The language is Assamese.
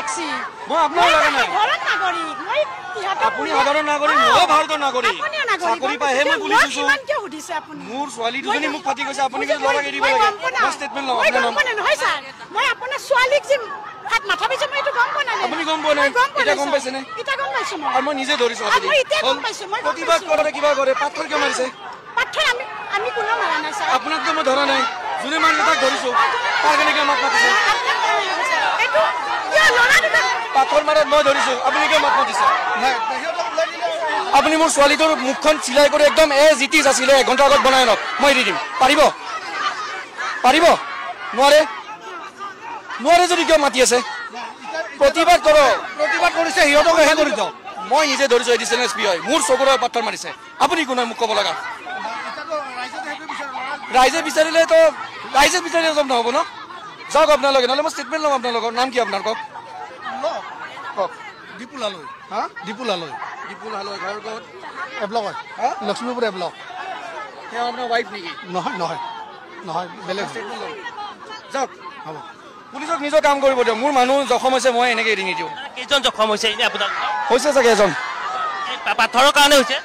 লাগছি মই আপোনাৰ লাগা নাই সাধাৰণ নাগৰিক মই আপুনি সাধাৰণ নাগৰিক মই ভাৰতৰ নাগৰিক চাকৰি পাইহে মই পুলিচ হৈছো কিমান কিয় সুধিছে আপুনি মোৰ ছোৱালী দুজনী মোক ফাটি গৈছে আপুনি কিন্তু লগাই দিব লাগে মই ষ্টেটমেন্ট লগাম না নহয় স্যাৰ মই আপোনাৰ ছোৱালীক যে হাত মাথা পিছে মই এইটো গম পোৱা নাই আপুনি গম পোৱা নাই এটা গম পাইছে নে এটা গম পাইছো মই আৰু মই নিজে ধৰিছো আপুনি মই এতিয়া গম পাইছো মই প্ৰতিবাদ কৰে কিবা কৰে পাথৰ কিয় মাৰিছে পাথৰ আমি কোনো মাৰা নাই স্যাৰ আপোনাকতো মই ধৰা নাই যোনে মাৰিছে তাক ধৰিছো তাৰ কেনেকৈ মাত মাতিছে এইটো কিয় লৰা দুটা পাথৰ মাৰাত মই ধৰিছো আপুনি কিয় মাত মাতিছে আপুনি মোৰ ছোৱালীটোৰ মুখখন চিলাই কৰি একদম জিটিছ আছিলে এঘণ্টা আগত বনাই আনক মই দি দিম পাৰিব পাৰিব নোৱাৰে নোৱাৰে যদি কিয় মাতি আছে প্ৰতিবাদ কৰক প্ৰতিবাদ কৰিছে সিহঁতকহে কৰি দিয়ক মই নিজে ধৰিছো এডিচনেল এছ পি হয় মোৰ চকুৰ পাথৰ মাৰিছে আপুনি কোনে মোক ক'ব লগা ৰাইজে বিচাৰিলেতো ৰাইজে বিচাৰিলে চব নহ'ব ন যাওক আপোনালোকে নহ'লে মই ষ্টেটমেণ্ট ল'ম আপোনালোকৰ নাম কি আপোনাৰ কওক কওক দীপুলালৈ হা দীপুলালৈ দীপুলালৈ ঘৰ ক'ত এব্লকত লক্ষ্মীপুৰ এব্লক তেওঁ আপোনাৰ ৱাইফ নেকি নহয় নহয় নহয় বেলেগ ষ্টেটমেণ্ট ল'ম যাওক হ'ব পুলিচক নিজৰ কাম কৰিব দিয়ক মোৰ মানুহ জখম হৈছে মই এনেকৈ এৰি নিদিওঁ কেইজন জখম হৈছে এনে আপোনাৰ হৈছে চাগে এজন পাথৰৰ কাৰণে হৈছে